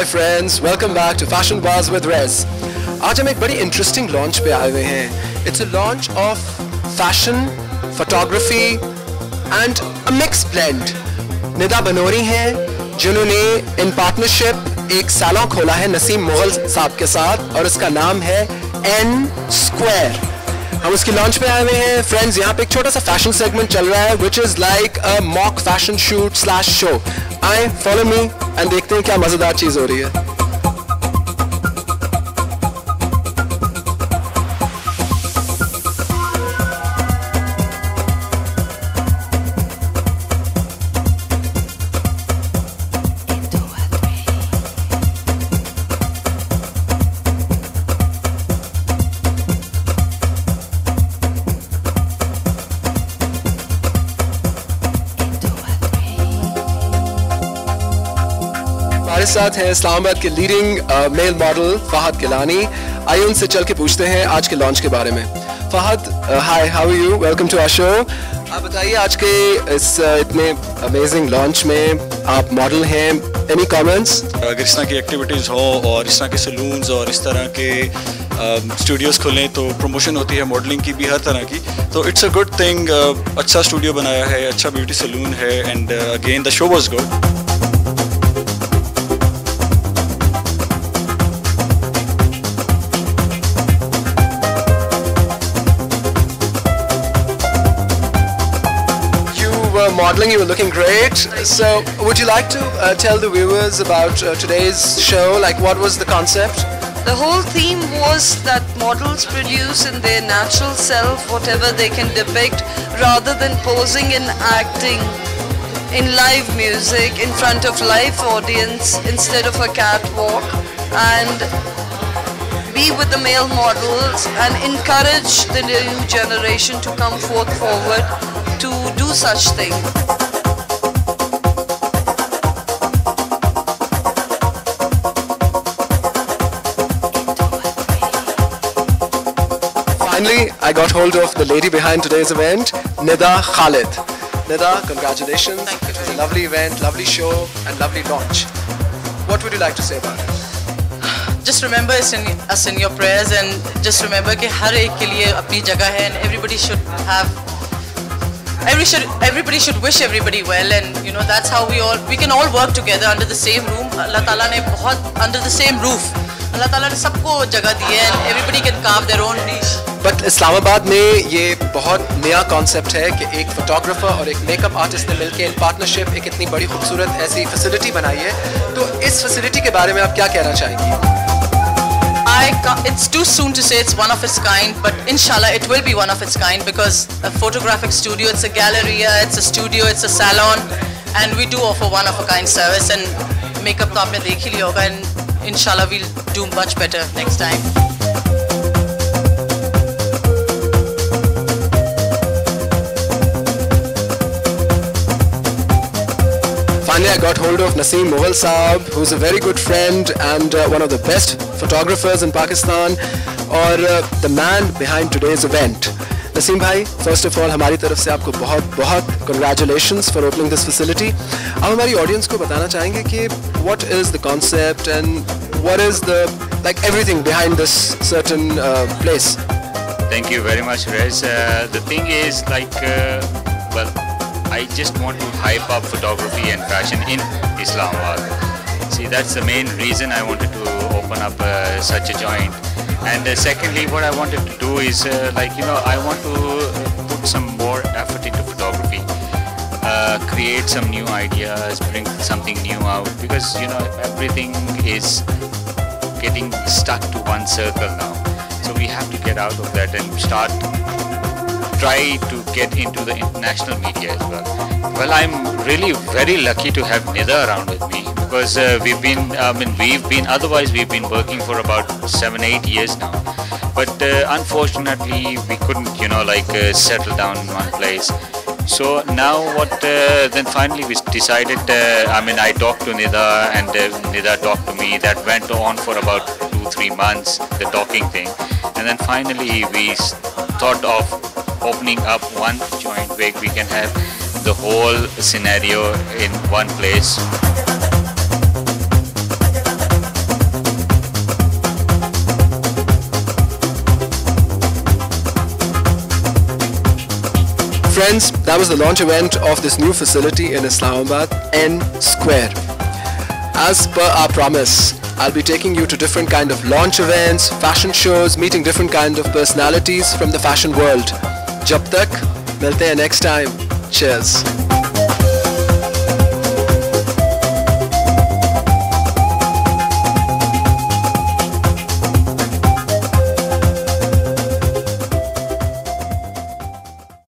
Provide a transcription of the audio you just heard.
Hi friends, welcome back to Fashion Buzz with Rez. आज हम एक बड़ी इंटरेस्टिंग लॉन्च पे आए हुए हैं. It's a launch of fashion, photography and a mixed blend. Nida बनोरी हैं जिन्होंने इन पार्टनरशिप एक सैलून खोला है नसीम मुगल साहब के साथ और उसका नाम है N Square. हम उसकी लॉन्च पे आए हुए हैं. फ्रेंड्स, यहाँ पे एक छोटा सा फैशन सेगमेंट चल रहा है which is like a mock fashion shoot / show. आए, follow me and देखते हैं क्या मजेदार चीज हो रही है. हमारे साथ हैं इस्लामाबाद के leading male model Fahad Gilani. आइए उनसे चल के पूछते हैं आज के लॉन्च के बारे में. Fahad, hi, how are you? Welcome to our show. आप बताइए आज के इस इतने अमेजिंग लॉन्च में आप मॉडल हैं. Any comments? अगर इस तरह की एक्टिविटीज़ हो और इस तरह के सलून्स और इस तरह के स्टूडियोज़ खुलें तो प्रमोशन होती है मॉडलिंग की भी, हर तरह की. तो इट्स अ गुड थिंग. अच्छा स्टूडियो बनाया है, अच्छा ब्यूटी सलून है and again the show was good. Modeling, you were looking great. So would you like to tell the viewers about today's show? Like, what was the concept? The whole theme was that models produce in their natural self whatever they can depict rather than posing and acting in live music in front of live audience instead of a catwalk, and be with the male models and encourage the new generation to come forward to do such thing. Finally, I got hold of the lady behind today's event, Nida Khalid. Nida, congratulations. Thank you. It was a lovely event, lovely show and lovely launch. What would you like to say about it? Just remember us in your prayers, and just remember कि हर एक के लिए अपनी जगह है, and everybody should wish everybody well, and you know that's how we can all work together under the same room. Allah Taala ने बहुत under the same roof. Allah Taala ने सबको जगह दी है, and everybody can carve their own niche. But Islamabad में ये बहुत नया कॉन्सेप्ट है कि एक फोटोग्राफर और एक मेकअप आर्टिस्ट ने मिलकर इन पार्टनरशिप एक इतनी बड़ी खूबसूरत ऐसी फैसिलिटी बनाई है. तो इस फैसिलिटी के बारे में आप क्या कहना चाहेंगी? It's too soon to say it's one of its kind, but inshallah it will be one of its kind, because a photographic studio, it's a galleria, it's a studio, it's a salon, and we do offer one of a kind service. And makeup तो आपने देख ही लिया होगा, and inshallah we'll do much better next time. Finally, I got hold of Naseem Mughal Saab, who's a very good friend and one of the best photographers in Pakistan, और the man behind today's event. Naseem bhai, first of all, हमारी तरफ से आपको बहुत बहुत congratulations for opening this facility. आप हमारी audience को बताना चाहेंगे कि what is the concept and what is the everything behind this certain place? Thank you very much, Rez. The thing is I just want to hype up photography and fashion in Islamabad. See, that's the main reason I wanted to open up such a joint. And secondly, what I wanted to do is I want to put some more effort into photography, create some new ideas, bring something new out, because everything is getting stuck to one circle now. So we have to get out of that and try to get into the international media as well. Well, I'm really very lucky to have Nida around with me, because we've been working for about 7-8 years now. But unfortunately, we couldn't, settle down in one place. So now then finally we decided, I talked to Nida and Nida talked to me. That went on for about 2-3 months, the talking thing. And then finally we thought of opening up one joint where we can have the whole scenario in one place. friends, that was the launch event of this new facility in Islamabad, N Square. As per our promise, I'll be taking you to different kind of launch events, fashion shows, meeting different kind of personalities from the fashion world. Jab tak, milte hain next time. Cheers.